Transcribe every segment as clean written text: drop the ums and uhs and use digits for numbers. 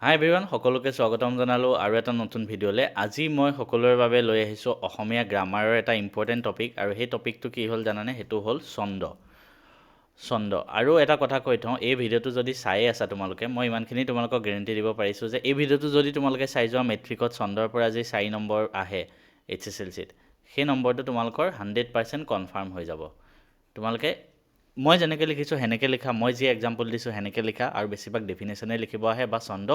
হাই everyone, সকলোকে স্বাগতম জনালোঁ আৰু এটা নতুন ভিডিঅ'লৈ। আজি মই সকলোৰে বাবে লৈ আহিছোঁ অসমীয়া গ্ৰামাৰৰ এটা ইম্পৰ্টেণ্ট টপিক, আৰু সেই টপিকটো কি হ'ল জানানে? সেইটো হ'ল ছন্দ। আৰু এটা কথা কৈ থওঁ, এই ভিডিঅ'টো যদি চাই আছা তোমালোকে, মই ইমানখিনি তোমালোকক গেৰেণ্টি দিব পাৰিছোঁ যে এই ভিডিঅ'টো যদি তোমালোকে চাই যোৱা মেট্ৰিকত ছন্দৰ পৰা যি 4 নম্বৰ আহে HSLCত, সেই নম্বৰটো তোমালোকৰ 100% কনফাৰ্ম হৈ যাব। তোমালোকে মই যেনেকৈ লিখিছোঁ সেনেকৈ লিখা, মই যি এক্সাম্পল দিছোঁ সেনেকৈ লিখা, আৰু বেছিভাগ ডেফিনেশ্যনে লিখিব আহে বা ছন্দ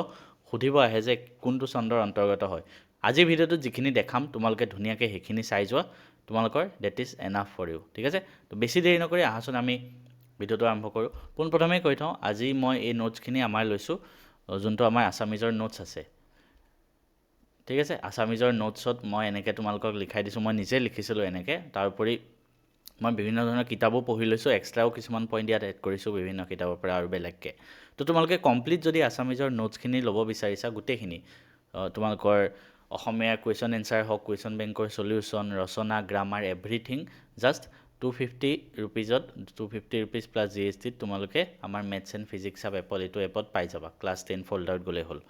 সুধিব আহে যে কোনটো ছন্দৰ অন্তৰ্গত হয়। আজিৰ ভিডিঅ'টোত যিখিনি দেখাম তোমালোকে ধুনীয়াকৈ সেইখিনি চাই যোৱা, তোমালোকৰ date is enough for you. ঠিক আছে, তো বেছি দেৰি নকৰি আহাচোন আমি ভিডিঅ'টো আৰম্ভ কৰোঁ। পোনপ্ৰথমে কৈ থওঁ, আজি মই এই নোটছখিনি আমাৰ লৈছোঁ যোনটো আমাৰ আছামিজৰ নোটছ আছে। ঠিক আছে, আছামিজৰ নোটছত মই এনেকৈ তোমালোকক লিখাই দিছোঁ, মই নিজে লিখিছিলোঁ এনেকৈ। তাৰোপৰি মই বিভিন্ন ধৰণৰ কিতাপো পঢ়ি লৈছোঁ, এক্সট্ৰাও কিছুমান পইণ্ট ইয়াত এড কৰিছোঁ বিভিন্ন কিতাপৰ পৰা আৰু বেলেগকৈ। তো তোমালোকে কমপ্লিট যদি আছামিজৰ নোটছখিনি ল'ব বিচাৰিছা, গোটেইখিনি তোমালোকৰ অসমীয়া কুৱেশ্যন এনচাৰ হওক, কুৱেশ্যন বেংকৰ চলিউশ্যন, ৰচনা, গ্ৰামাৰ, এভৰিথিং জাষ্ট 250 ৰুপিজত, 250 ৰুপিজ প্লাছ GSTত তোমালোকে আমাৰ মেথছ এণ্ড ফিজিক্স আপ এইটো এপত পাই যাবা। ক্লাছ 10 ফল্ডাৰত গ'লেই হ'ল।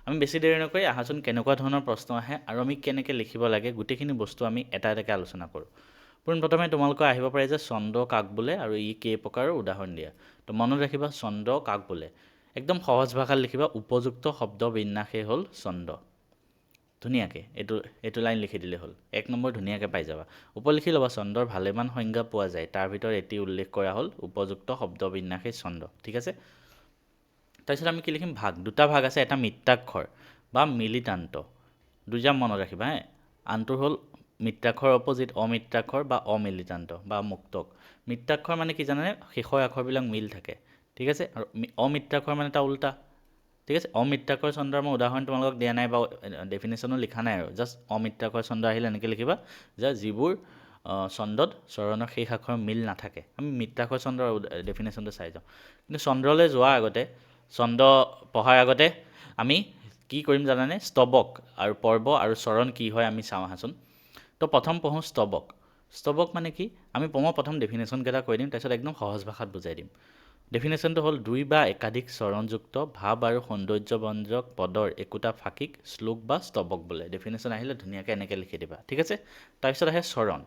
আমি বেছি দেৰি নকৰি আহাচোন কেনেকুৱা ধৰণৰ প্ৰশ্ন আহে আৰু আমি কেনেকৈ লিখিব লাগে, গোটেইখিনি বস্তু আমি এটা এটাকৈ আলোচনা কৰোঁ। পোনপ্ৰথমে তোমালোকে আহিব পাৰে যে ছন্দ কাক বোলে আৰু ই কেই প্ৰকাৰৰ উদাহৰণ দিয়া। তো মনত ৰাখিবা, ছন্দ কাক বোলে। একদম সহজ ভাষাত লিখিবা, উপযুক্ত শব্দ বিন্যাসেই হ'ল ছন্দ। ধুনীয়াকৈ এইটো লাইন লিখি দিলেই হ'ল। 1 নম্বৰ ধুনীয়াকৈ পাই যাবা। ওপৰ লিখি ল'বা, ছন্দৰ ভালেমান সংজ্ঞা পোৱা যায়, তাৰ ভিতৰত এটি উল্লেখ কৰা হ'ল উপযুক্ত শব্দ বিন্যাসেই ছন্দ। ঠিক আছে, তাৰপিছত আমি কি লিখিম? ভাগ। দুটা ভাগ আছে, এটা মিত্ৰাক্ষৰ বা মিলিতান্ত, দুইটা মনত ৰাখিবা হে। আনটো হ'ল মিত্ৰাক্ষৰ অপজিট অমিত্ৰাক্ষৰ বা অমিলিতান্ত বা মুক্তক। মিত্ৰাক্ষৰ মানে কি জানানে? শেষৰ আখৰবিলাক মিল থাকে। ঠিক আছে, আৰু অমিত্ৰাক্ষৰ মানে এটা উল্টা। ঠিক আছে, অমিত্ৰাক্ষৰ ছন্দৰ মই উদাহৰণ তোমালোকক দিয়া নাই বা ডেফিনেশ্যনো লিখা নাই, আৰু জাষ্ট অমিত্ৰাক্ষৰ ছন্দ আহিলে এনেকৈ লিখিবা যে যিবোৰ ছন্দত চৰণৰ শেষ আখৰ মিল নাথাকে। আমি মিত্ৰাক্ষৰ ছন্দৰ ডেফিনেশ্যনটো চাই যাওঁ। কিন্তু ছন্দলৈ যোৱাৰ আগতে, ছন্দ পঢ়াৰ আগতে আমি কি কৰিম জানানে? স্তৱক আৰু পৰ্ব আৰু চৰণ কি হয় আমি চাওঁ আহাচোন। তো প্ৰথম পঢ়োঁ স্তৱক। স্তৱক মানে কি? মই প্ৰথম ডেফিনেশ্যনকেইটা কৈ দিম, তাৰপিছত একদম সহজ ভাষাত বুজাই দিম। ডেফিনেশ্যনটো হ'ল 2 বা একাধিক চৰণযুক্ত ভাৱ আৰু সৌন্দৰ্যব্যঞ্জক পদৰ একোটা ফাঁকিক শ্লোক বা স্তৱক বোলে। ডেফিনেশ্যন আহিলে ধুনীয়াকৈ এনেকৈ লিখি দিবা। ঠিক আছে, তাৰপিছত আহে চৰণ।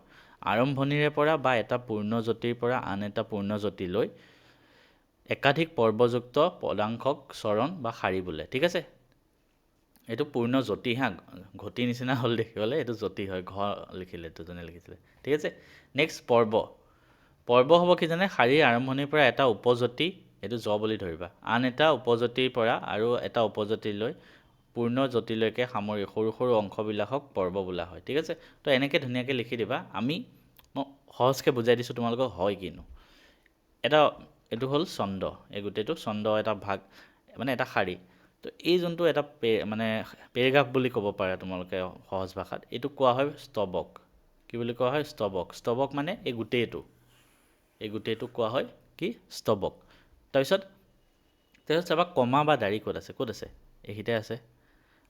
আৰম্ভণিৰে পৰা বা এটা পূৰ্ণজ্যোতিৰ পৰা আন এটা পূৰ্ণজ্যোতিলৈ একাধিক পৰ্বযুক্ত পদাংশক চৰণ বা শাৰী বোলে। ঠিক আছে, এইটো পূৰ্ণ জ্যোতি হা, ঘটি নিচিনা হ'ল দেখিবলৈ, এইটো জ্যোতি হয়, লিখিলে দুজনে লিখিছিলে। ঠিক আছে, নেক্সট পৰ্ব। পৰ্ব হ'ব কি জানে? শাৰীৰ আৰম্ভণিৰ পৰা এটা উপজ্যোতি, এইটো বুলি ধৰিবা, আন এটা উপজ্যোতিৰ পৰা আৰু এটা উপজ্যোতিলৈ পূৰ্ণ জ্যোতিলৈকে সামৰি সৰু সৰু অংশবিলাকক পৰ্ব বোলা হয়। ঠিক আছে, তো এনেকৈ ধুনীয়াকৈ লিখি দিবা। মই সহজকৈ বুজাই দিছোঁ তোমালোকক হয় কিনো। এইটো হ'ল ছন্দ, এই গোটেইটো ছন্দ এটা ভাগ, মানে এটা শাৰী। তো এই যোনটো এটা পেৰেগ্ৰাফ বুলি ক'ব পাৰা তোমালোকে সহজ ভাষাত, এইটো কোৱা হয় স্তৱক। কি বুলি কোৱা হয়? স্তৱক। স্তৱক মানে এই গোটেইটো কোৱা হয় কি? স্তৱক। তাৰপিছত চাবা কমা বা দাঢ়ি ক'ত আছে? এইখিনিতে আছে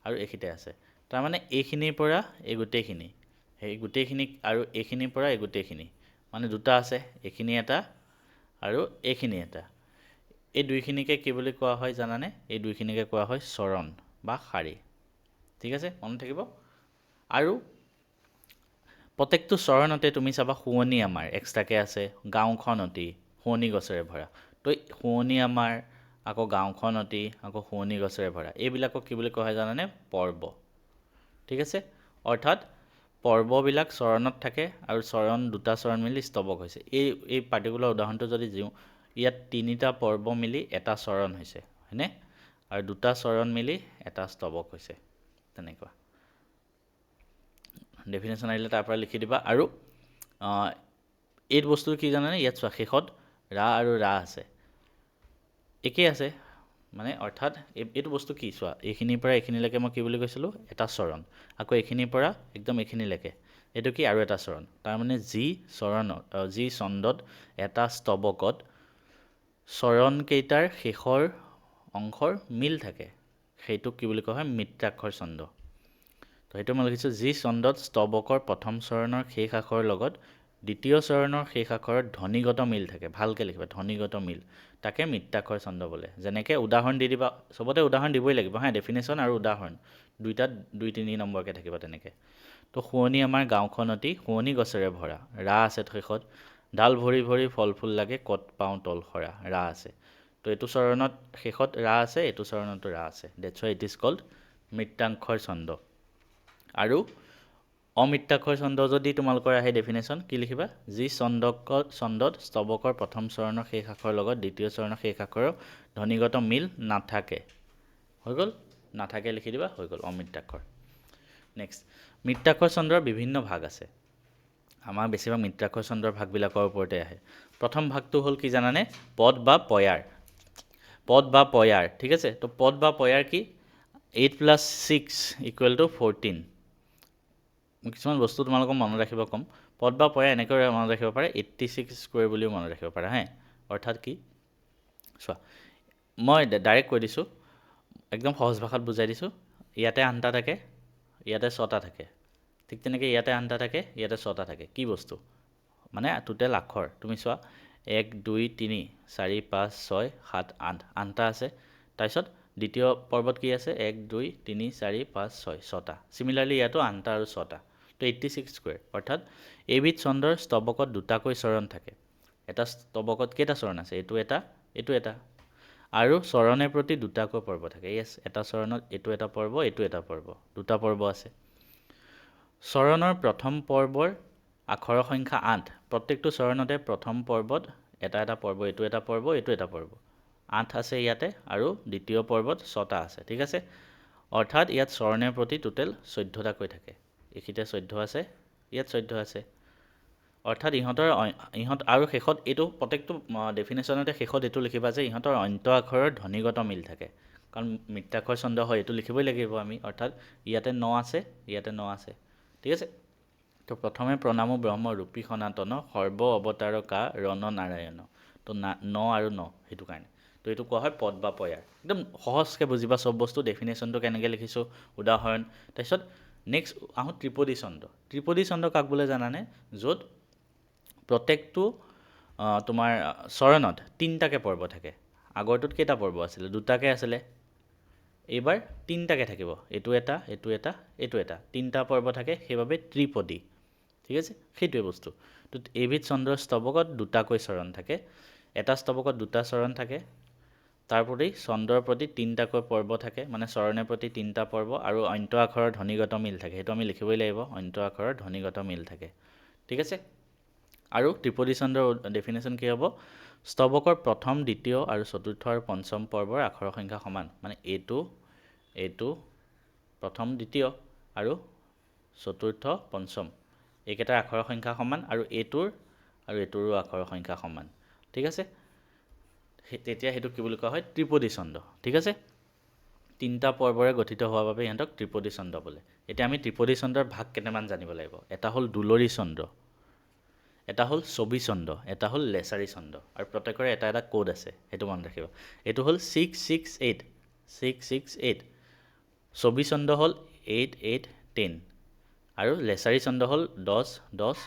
আৰু এইখিনিতে আছে। তাৰমানে এইখিনিৰ পৰা এই গোটেইখিনি, সেই গোটেইখিনি আৰু এইখিনিৰ পৰা এই গোটেইখিনি, মানে দুটা আছে, এইখিনি এটা আৰু এইখিনি এটা। এই দুইখিনিকে কি বুলি কোৱা হয় জানানে? এই দুইখিনিকে কোৱা হয় চৰণ বা শাৰী। ঠিক আছে, মনত থাকিব। আৰু প্ৰত্যেকটো চৰণতে তুমি চাবা শুৱনি আমাৰ এক্সট্ৰাকৈ আছে, গাঁওখন অতি শুৱনি গছেৰে ভৰা। তো শুৱনি আমাৰ, আকৌ গাঁওখন অতি, আকৌ শুৱনি গছেৰে ভৰা, এইবিলাকক কি বুলি কোৱা হয় জানানে? পৰ্ব। ঠিক আছে, অৰ্থাৎ পৰ্ববিলাক চৰণত থাকে আৰু দুটা চৰণ মিলি স্তৱক হৈছে। এই পাৰ্টিকুলাৰ উদাহৰণটো যদি দিওঁ, ইয়াত 3টা পৰ্ব মিলি এটা চৰণ হৈছে, হয়নে? আৰু 2টা চৰণ মিলি এটা স্তৱক হৈছে। তেনেকুৱা ডেফিনেশ্যন আহিলে তাৰ পৰা লিখি দিবা। আৰু এই বস্তুটো কি জানানে? ইয়াত চোৱা, শেষত ৰা আৰু ৰা আছে, একেই আছে, মানে অৰ্থাৎ এইটো বস্তু কি চোৱা, এইখিনিৰ পৰা এইখিনিলৈকে মই কি বুলি কৈছিলোঁ? এটা চৰণ। আকৌ এইখিনিৰ পৰা একদম এইখিনিলৈকে এইটো কি? আৰু এটা চৰণ। তাৰমানে যি ছন্দত এটা স্তৱকত চৰণকেইটাৰ শেষৰ অংশৰ মিল থাকে, সেইটোক কি বুলি কোৱা হয়? মিত্ৰাক্ষৰ ছন্দ। তো সেইটো মই লিখিছোঁ, যি ছন্দত স্তৱকৰ প্ৰথম চৰণৰ শেষ আখৰৰ লগত দ্বিতীয় চৰণৰ শেষ আখৰত ধ্বনিগত মিল থাকে, ভালকৈ লিখিবা ধ্বনিগত মিল, তাকে মৃত্যাক্ষৰ ছন্দ বোলে। যেনেকৈ উদাহৰণ দি দিবা, চবতে উদাহৰণ দিবই লাগিব হা, ডেফিনেশ্যন আৰু উদাহৰণ দুইটাত 2-3 নম্বৰকৈ থাকিব তেনেকৈ। তো শুৱনি আমাৰ গাঁওখন অতি শুৱনি গছেৰে ভৰা, ৰা আছে শেষত, ডাল ভৰি ভৰি ফল ফুল লাগে, ক'ত পাওঁ তল সৰা, ৰা আছে। তো এইটো চৰণত শেষত ৰা আছে, এইটো চৰণতো ৰা আছে, that's why it is called মৃত্যাক্ষৰ ছন্দ। আৰু অমৃত্যাক্ষৰ ছন্দ যদি তোমালোকৰ আহে ডেফিনেশ্যন কি লিখিবা, যি ছন্দত স্তৱকৰ প্ৰথম চৰণৰ শেষ আখৰৰ লগত দ্বিতীয় চৰণৰ শেষ আখৰৰ ধ্বনিগত মিল নাথাকে, হৈ গ'ল, নাথাকে লিখি দিবা, হৈ গ'ল অমৃত্যাক্ষৰ। নেক্সট, মৃত্যাক্ষৰ ছন্দৰ বিভিন্ন ভাগ আছে। আমাৰ বেছিভাগ মৃত্যাক্ষৰ ছন্দৰ ভাগবিলাকৰ ওপৰতে আহে। প্ৰথম ভাগটো হ'ল কি জানানে, পদ বা পয়াৰ। পদ বা পয়াৰ, ঠিক আছে। তো পদ বা পয়াৰ কি, 8 + 6 = 14। কিছুমান বস্তু তোমালোকক মনত ৰাখিব ক'ম। পদ বা পয়াৰ এনেকৈ মনত ৰাখিব পাৰে, 86 স্কুৱেৰ বুলিও মনত ৰাখিব পাৰে হে। অৰ্থাৎ কি চোৱা, মই ডাইৰেক্ট কৈ দিছোঁ, একদম সহজ ভাষাত বুজাই দিছোঁ। ইয়াতে 8টা থাকে, ইয়াতে 6টা থাকে, ঠিক তেনেকৈ ইয়াতে 8টা থাকে, ইয়াতে 6টা থাকে। কি বস্তু মানে টোটেল আখৰ তুমি চোৱা, 1 2 3 4 5 6 7 8, 8টা আছে। তাৰপিছত দ্বিতীয় পৰ্বত কি আছে, 1 2 3 4 5 6 6টা। চিমিলাৰলি ইয়াতো 8টা আৰু 6টা, তো 86 স্কুৱেৰ। অৰ্থাৎ এইবিধ ছন্দৰ স্তৱকত দুটাকৈ চৰণ থাকে। এটা স্তৱকত কেইটা চৰণ আছে, এইটো এটা, এইটো এটা, আৰু চৰণে প্ৰতি দুটাকৈ পৰ্ব থাকে। য়েছ, এটা চৰণত এইটো এটা পৰ্ব, এইটো এটা পৰ্ব, দুটা পৰ্ব আছে। চৰণৰ প্ৰথম পৰ্বৰ আখৰৰ সংখ্যা 8। প্ৰত্যেকটো চৰণতে প্ৰথম পৰ্বত এটা এটা পৰ্ব, এইটো এটা পৰ্ব, এইটো এটা পৰ্ব, 8 আছে ইয়াতে, আৰু দ্বিতীয় পৰ্বত 6টা আছে, ঠিক আছে। অৰ্থাৎ ইয়াত চৰণে প্ৰতি টোটেল 14টাকৈ থাকে। এইখিনিতে 14 আছে, ইয়াত 14 আছে। অৰ্থাৎ ইহঁত আৰু শেষত এইটো প্ৰত্যেকটো ডেফিনেশ্যনতে শেষত এইটো লিখিবা যে ইহঁতৰ অন্ত আখৰৰ ধ্বনিগত মিল থাকে, কাৰণ মৃত্যাক্ষৰ ছন্দ হয়, এইটো লিখিবই লাগিব আমি। অৰ্থাৎ ইয়াতে 9 আছে, ইয়াতে 9 আছে, ঠিক আছে। তো প্ৰথমে প্ৰণামো ব্ৰহ্ম ৰূপী সনাতন, সৰ্ব অৱতাৰ কা ৰণ নাৰায়ণ। তো 9 আৰু 9 সেইটো কাৰণে। তো এইটো কোৱা হয় পদ বা পয়াৰ। একদম সহজকৈ বুজিবা চব বস্তু, ডেফিনেশ্যনটো কেনেকৈ লিখিছোঁ, উদাহৰণ। তাৰপিছত নেক্সট আহোঁ ত্ৰিপদী ছন্দ। ত্ৰিপদী ছন্দ কাক বোলে জানানে, য'ত প্ৰত্যেকটো তোমাৰ চৰণত 3টাকৈ পৰ্ব থাকে। আগৰটোত কেইটা পৰ্ব আছিলে, 2টাকৈ আছিলে, এইবাৰ 3টাকৈ থাকিব, এইটো এটা, এইটো এটা, এইটো এটা, 3টা পৰ্ব থাকে, সেইবাবে ত্ৰিপদী, ঠিক আছে। সেইটোৱে বস্তু। তো এইবিধ ছন্দৰ স্তৱকত দুটাকৈ চৰণ থাকে, এটা স্তৱকত 2টা চৰণ থাকে, তাৰ প্ৰতি ছন্দৰ প্ৰতি 3টাকৈ পৰ্ব থাকে, মানে চৰণে প্ৰতি 3টা পৰ্ব, আৰু অন্ত আখৰৰ ধ্বনিগত মিল থাকে। সেইটো আমি লিখিবই লাগিব, অন্ত আখৰৰ ধ্বনিগত মিল থাকে, ঠিক আছে। আৰু ত্ৰিপদী ছন্দৰ ডেফিনেশ্যন কি হ'ব, স্তৱকৰ প্ৰথম দ্বিতীয় আৰু চতুৰ্থ আৰু পঞ্চম পৰ্বৰ আখৰৰ সংখ্যা সমান, মানে এইটো প্ৰথম দ্বিতীয় আৰু চতুৰ্থ পঞ্চম, এইকেইটাৰ আখৰৰ সংখ্যা সমান, আৰু এইটোৰো আখৰৰ সংখ্যা সমান, ঠিক আছে। তেতিয়া সেইটো কি বুলি কোৱা হয়, ত্ৰিপদী ছন্দ, ঠিক আছে। 3টা পৰ্বৰে গঠিত হোৱাৰ বাবে ইহঁতক ত্ৰিপদী ছন্দ বোলে। এতিয়া আমি ত্ৰিপদী ছন্দৰ ভাগ কেইটামান জানিব লাগিব। এটা হ'ল দুলৰী ছন্দ, এটা হ'ল ছবি ছন্দ, এটা হ'ল লেছাৰী ছন্দ, আৰু প্ৰত্যেকৰে এটা এটা কোড আছে, সেইটো মনত ৰাখিব। এইটো হ'ল 668, ছবি ছন্দ হ'ল 8 8 10, আৰু লেছাৰী ছন্দ হ'ল 10 10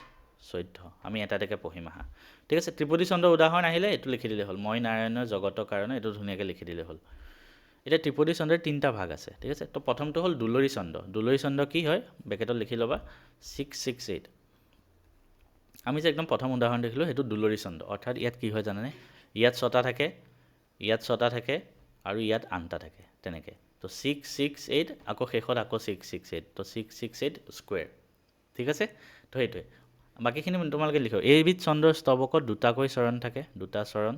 14। আমি এটা এটাকৈ পঢ়িম আহা, ঠিক আছে। ত্ৰিপদী ছন্দৰ উদাহৰণ আহিলে এইটো লিখি দিলে হ'ল, মই নাৰায়ণৰ জগতৰ কাৰণে, এইটো ধুনীয়াকৈ লিখি দিলে হ'ল। এতিয়া ত্ৰিপদী ছন্দৰ 3টা ভাগ আছে, ঠিক আছে। তো প্ৰথমটো হ'ল দুলৰী ছন্দ। দুলৰী ছন্দ কি হয়, বেকেটত লিখি ল'বা, 668। আমি যে একদম প্ৰথম উদাহৰণ দেখিলোঁ, সেইটো দুলৰী ছন্দ। অৰ্থাৎ ইয়াত কি হয় জানানে, ইয়াত 6টা থাকে, ইয়াত 6টা থাকে, আৰু ইয়াত 8টা থাকে, তেনেকৈ। তো 668, আকৌ শেষত আকৌ 668, তো 668 স্কুৱেৰ, ঠিক আছে। তো সেইটোৱে, বাকীখিনি তোমালোকে লিখক। এইবিধ ছন্দৰ স্তৱকত দুটাকৈ চৰণ থাকে, 2টা চৰণ,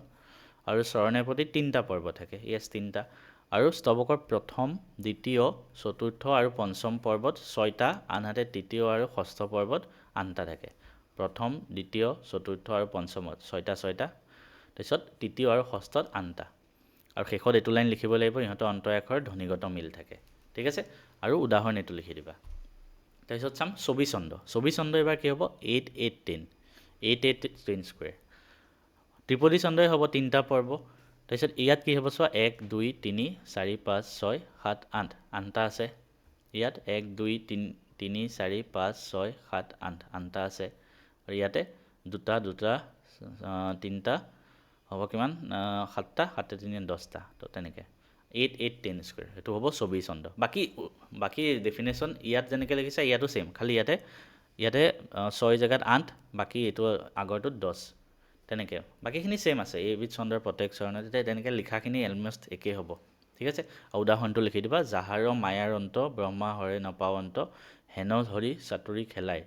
আৰু চৰণে প্ৰতি 3টা পৰ্ব থাকে, য়েছ 3টা, আৰু স্তৱকৰ প্ৰথম দ্বিতীয় চতুৰ্থ আৰু পঞ্চম পৰ্বত 6টা, আনহাতে তৃতীয় আৰু ষষ্ঠ পৰ্বত 8টা থাকে। প্ৰথম দ্বিতীয় চতুৰ্থ আৰু পঞ্চমত 6টা 6টা, তাৰপিছত তৃতীয় আৰু ষষ্ঠত 8টা, আৰু শেষত এইটো লাইন লিখিব লাগিব, ইহঁতৰ অন্ত আখৰৰ ধ্বনিগত মিল থাকে, ঠিক আছে। আৰু উদাহৰণ এইটো লিখি দিবা। তাৰপিছত চাম ছবি ছন্দ। ছবি ছন্দ এবাৰ কি হ'ব, 8 8 10, 8 8 10 স্কুৱেৰ। ত্ৰিপদী ছন্দই হ'ব 3টা পৰ্ব। তাৰপিছত ইয়াত কি হ'ব চোৱা, 1 2 3 4 5 6 7 8, 8টা আছে। ইয়াত 1 2 3 4 5 6 7 8, 8টা আছে। আৰু ইয়াতে দুটা দুটা তিনিটা হ'ব কিমান 7টা 7 3 10টা তো তেনেকৈ 8 8 10 স্কুৱেৰ সেইটো হ'ব 24 চন্দ বাকী ডেফিনেশ্যন ইয়াত যেনেকৈ লিখিছে ইয়াতো ছেইম খালি ইয়াতে 6 জেগাত 8 বাকী এইটো আগৰটোত 10 তেনেকৈ বাকীখিনি ছেইম আছে এইবিধ চন্দ্ৰৰ প্ৰত্যেক চৰণত তেনেকৈ লিখাখিনি অলমষ্ট একেই হ'ব ঠিক আছে উদাহৰণটো লিখি দিবা যাহাৰ মায়াৰ অন্ত ব্ৰহ্মা হৰে নপাৱন্ত হেন ধৰি চাতুৰি খেলাই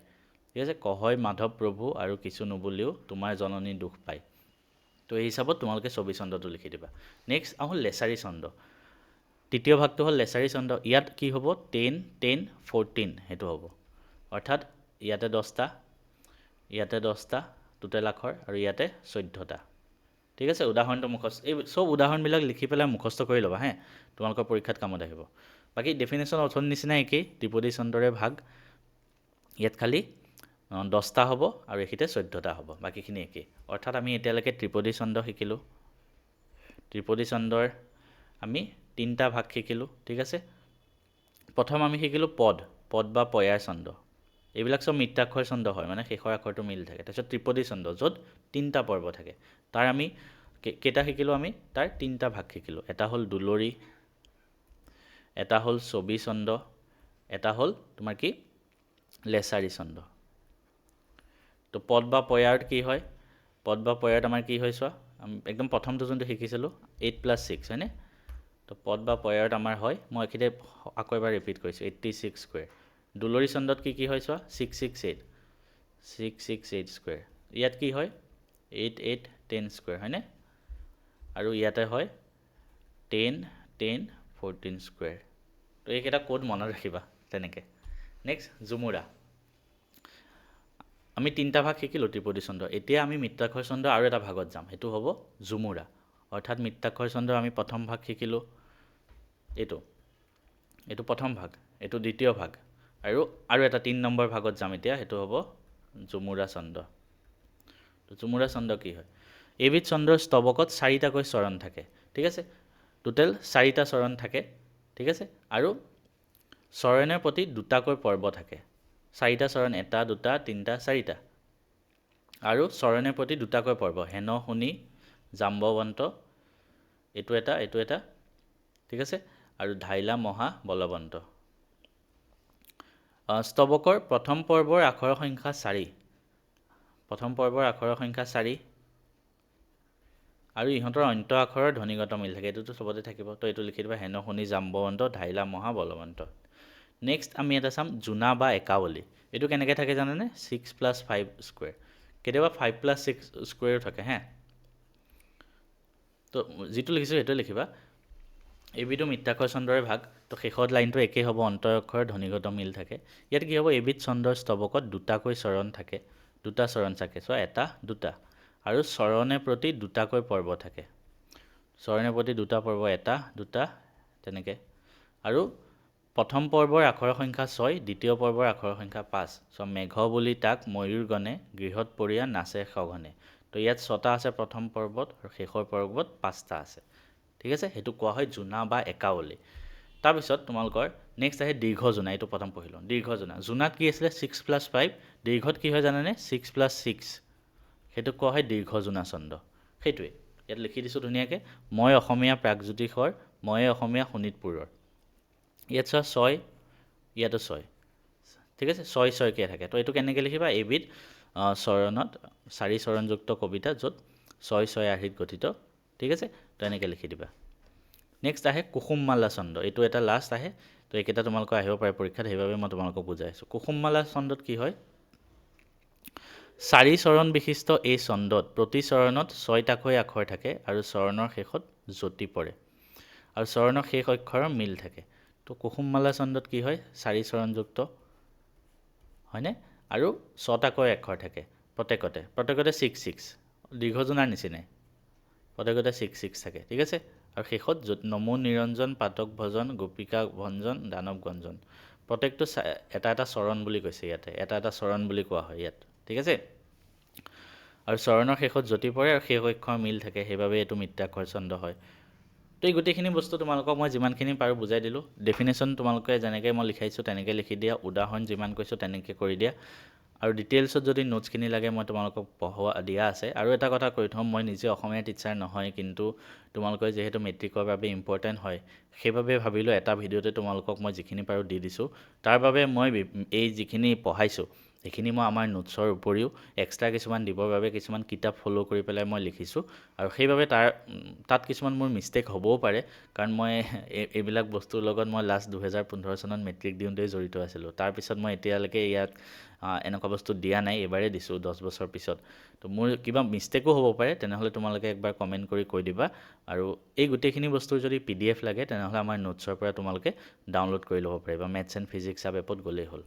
ঠিক আছে কহয় মাধৱ প্ৰভু আৰু কিছু নুবুলিও তোমাৰ জননী দুখ পায় তো এই হিচাপত তোমালোকে 24 চন্দ্ৰটো লিখি দিবা নেক্সট আহোঁ লেচাৰী চন্দ্ৰ তৃতীয় ভাগটো হ'ল লেচাৰী চন্দ্ৰ ইয়াত কি হ'ব 10 10 14 সেইটো হ'ব অৰ্থাৎ ইয়াতে 10টা টোটেল আখৰ আৰু ইয়াতে 14টা ঠিক আছে উদাহৰণটো মুখস্থ এই সব উদাহৰণবিলাক লিখি পেলাই মুখস্থ কৰি ল'বা হে তোমালোকৰ পৰীক্ষাত কামত আহিব বাকী ডেফিনেশ্যন অৰ্থৰ নিচিনা একেই ত্ৰিপদী চন্দ্ৰৰে ভাগ ইয়াত খালি 10টা হ'ব আৰু এইখিতে 14টা হ'ব বাকীখিনি একেই অৰ্থাৎ আমি এতিয়ালৈকে ত্ৰিপদী চন্দ্ৰ শিকিলোঁ ত্ৰিপদী চন্দ্ৰৰ আমি 3টা ভাগ শিকিলোঁ ঠিক আছে প্ৰথম আমি শিকিলোঁ পদ বা পয়াৰ চন্দ্ৰ এইবিলাক সব মিত্ৰাক্ষৰ চন্দ্ৰ হয় মানে শেষৰ আখৰটো মিল থাকে তাৰপিছত ত্ৰিপদী চন্দ্ৰ য'ত 3টা পৰ্ব থাকে তাৰ আমি কেইটা শিকিলোঁ আমি তাৰ 3টা ভাগ শিকিলোঁ এটা হ'ল দুলৰী এটা হ'ল 24 চন্দ্ৰ এটা হ'ল তোমাৰ কি লেচাৰী চন্দ্ৰ তো পদ বা পয়াৰত কি হয় পদ বা পয়াৰত আমাৰ কি হয় চোৱা আমি একদম প্ৰথমটো যোনটো শিকিছিলোঁ 8 + 6 হয়নে তো পদ বা পয়াৰত আমাৰ হয় মই এখিতে আকৌ এবাৰ ৰিপিট কৰিছোঁ 86 স্কুৱেৰ দুলৰী চন্দ্ৰত কি হয় চোৱা 668 স্কুৱেৰ ইয়াত কি হয় 8 8 10 স্কুৱেৰ হয়নে আৰু ইয়াতে হয় 10 10 14 স্কুৱেৰ তো এইকেইটা কোড মনত ৰাখিবা তেনেকৈ নেক্সট জুমুৰা আমি 3টা ভাগ শিকিলোঁ ত্ৰিপদী চন্দ্ৰ এতিয়া আমি মিত্ৰাক্ষৰ চন্দ্ৰ আৰু এটা ভাগত যাম সেইটো হ'ব জুমুৰা অৰ্থাৎ মিত্ৰাক্ষৰ চন্দ্ৰ আমি প্ৰথম ভাগ শিকিলোঁ এইটো প্ৰথম ভাগ এইটো দ্বিতীয় ভাগ আৰু এটা 3 নম্বৰ ভাগত যাম এতিয়া সেইটো হ'ব জুমুৰা চন্দ্ৰ তো জুমুৰা চন্দ্ৰ কি হয় এইবিধ চন্দ্ৰৰ স্তৱকত 4টাকৈ চৰণ থাকে ঠিক আছে টোটেল 4টা চৰণ থাকে ঠিক আছে আৰু চৰণৰ প্ৰতি 2টাকৈ পৰ্ব থাকে 4টা চৰণ 1 2 3 4টা আৰু চৰণৰ প্ৰতি 2টাকৈ পৰ্ব হেন শুনি জাম্বৱন্ত এইটো এটা ঠিক আছে আৰু ধাইলা মহা বলৱন্ত স্তৱকৰ প্ৰথম পৰ্বৰ আখৰৰ সংখ্যা 4 প্ৰথম পৰ্বৰ আখৰৰ সংখ্যা 4 আৰু ইহঁতৰ অন্ত আখৰৰ ধ্বনিগত মিল থাকে এইটোতো সবতে থাকিব তো এইটো লিখি দিবা হেন শুনি জাম্বৱন্ত ধাইলা মহা বলৱন্ত নেক্সট আমি এটা চাম জোনা বা একাৱলী এইটো কেনেকৈ থাকে জানেনে 6 + 5 স্কুৱেৰ কেতিয়াবা 5 + 6 স্কুৱেৰো থাকে হে তো যিটো লিখিছোঁ সেইটো লিখিবা এইবিধো মিত্ৰাক্ষৰ চন্দ্ৰৰে ভাগ তো শেষত লাইনটো একেই হ'ব অন্তৰ আখৰৰ ধ্বনিগত মিল থাকে ইয়াত কি হ'ব এইবিধ চন্দ্ৰৰ স্তৱকত 2টাকৈ চৰণ থাকে 2টা চৰণ থাকে চ' 1 2 আৰু চৰণে প্ৰতি 2টাকৈ পৰ্ব থাকে চৰণে প্ৰতি 2টা পৰ্ব 1 2 তেনেকৈ আৰু প্ৰথম পৰ্বৰ আখৰৰ সংখ্যা 6 দ্বিতীয় পৰ্বৰ আখৰৰ সংখ্যা 5 চ' মেঘ বুলি তাক ময়ূৰগণে গৃহত পৰিয়া নাচে সঘনে তো ইয়াত 6টা আছে প্ৰথম পৰ্বত আৰু শেষৰ পৰ্বত 5টা আছে ঠিক আছে সেইটো কোৱা হয় জোনা বা একাৱলী তাৰপিছত তোমালোকৰ নেক্সট আহে দীৰ্ঘজোনা এইটো প্ৰথম পঢ়িলোঁ দীৰ্ঘজোনা জোনাত কি আছিলে 6 + 5 দীৰ্ঘত কি হয় জানেনে 6 + 6 সেইটো কোৱা হয় দীৰ্ঘজোনা চন্দ্ৰ সেইটোৱে ইয়াত লিখি দিছোঁ ধুনীয়াকৈ মই অসমীয়া প্ৰাগজ্যোতিষৰ মই অসমীয়া শোণিতপুৰৰ ইয়াত চোৱা 6 ইয়াতো 6 ঠিক আছে 6 6কৈ থাকে তো এইটো কেনেকৈ লিখিবা এইবিধ চৰণত 4 চৰণযুক্ত কবিতা য'ত 6 6 আৰ্হিত গঠিত ঠিক আছে তো এনেকৈ লিখি দিবা নেক্সট আহে কুসুমমালা চন্দ্ৰ এইটো এটা লাষ্ট আহে তো এইকেইটা তোমালোকৰ আহিব পাৰে পৰীক্ষাত সেইবাবে মই তোমালোকক বুজাই আছোঁ কুসুমমালা চন্দ্ৰত কি হয় 4 চৰণ বিশিষ্ট এই চন্দ্ৰত প্ৰতি চৰণত 6টাকৈ আখৰ থাকে আৰু চৰণৰ শেষত জ্যোতি পৰে আৰু চৰণৰ শেষ অক্ষৰৰ মিল থাকে তো কুসুমমালা চন্দ্ৰত কি হয় 4 চৰণযুক্ত হয়নে আৰু 6টাকৈ আখৰ থাকে প্ৰত্যেকতে 6 6 দীৰ্ঘজোনাৰ নিচিনাই প্ৰত্যেকতে 6 6 থাকে ঠিক আছে আৰু শেষত নমো নিৰঞ্জন পাতক ভজন গোপিকা ভঞ্জন দানৱ গঞ্জন প্ৰত্যেকটো এটা চৰণ বুলি কৈছে ইয়াতে এটা চৰণ বুলি কোৱা হয় ইয়াত ঠিক আছে আৰু চৰণৰ শেষত জ্যোতি পৰে আৰু শেষ অক্ষৰ মিল থাকে সেইবাবে এইটো মিত্ৰাক্ষৰ চন্দ্ৰ হয় তো এই গোটেইখিনি বস্তু তোমালোকক মই যিমানখিনি পাৰোঁ বুজাই দিলোঁ ডেফিনেশ্যন তোমালোকে যেনেকৈ মই লিখাইছোঁ তেনেকৈ লিখি দিয়া উদাহৰণ যিমান কৈছোঁ তেনেকৈ কৰি দিয়া আৰু ডিটেইলছত যদি নোটছখিনি লাগে মই তোমালোকক পঢ়োৱা দিয়া আছে। আৰু এটা কথা কৈ থ'ম, মই নিজে অসমীয়া টিচাৰ নহয়, কিন্তু তোমালোকে যিহেতু মেট্ৰিকৰ বাবে ইম্পৰ্টেণ্ট হয়, সেইবাবে ভাবিলোঁ এটা ভিডিঅ'তে তোমালোকক মই যিখিনি পাৰোঁ দি দিছোঁ। তাৰ বাবে মই এই যিখিনি পঢ়াইছোঁ সেইখিনি মই আমাৰ নোটছৰ উপৰিও এক্সট্ৰা কিছুমান দিবৰ বাবে কিছুমান কিতাপ ফ'ল' কৰি পেলাই মই লিখিছোঁ। আৰু সেইবাবে তাত কিছুমান মোৰ মিষ্টেক হ'বও পাৰে, কাৰণ মই এইবিলাক বস্তুৰ লগত মই লাষ্ট 2015 চনত মেট্ৰিক দিওঁতেই জড়িত আছিলোঁ। তাৰপিছত মই এতিয়ালৈকে ইয়াত এনেকুৱা বস্তু দিয়া নাই, এইবাৰেই দিছোঁ 10 বছৰ পিছত। তো মোৰ কিবা মিষ্টেকো হ'ব পাৰে, তেনেহ'লে তোমালোকে একবাৰ কমেণ্ট কৰি কৈ দিবা। আৰু এই গোটেইখিনি বস্তুৰ যদি PDF লাগে তেনেহ'লে আমাৰ নোটছৰ পৰা তোমালোকে ডাউনলোড কৰি ল'ব পাৰিবা, মেথছ এণ্ড ফিজিক্স এপত গ'লেই হ'ল।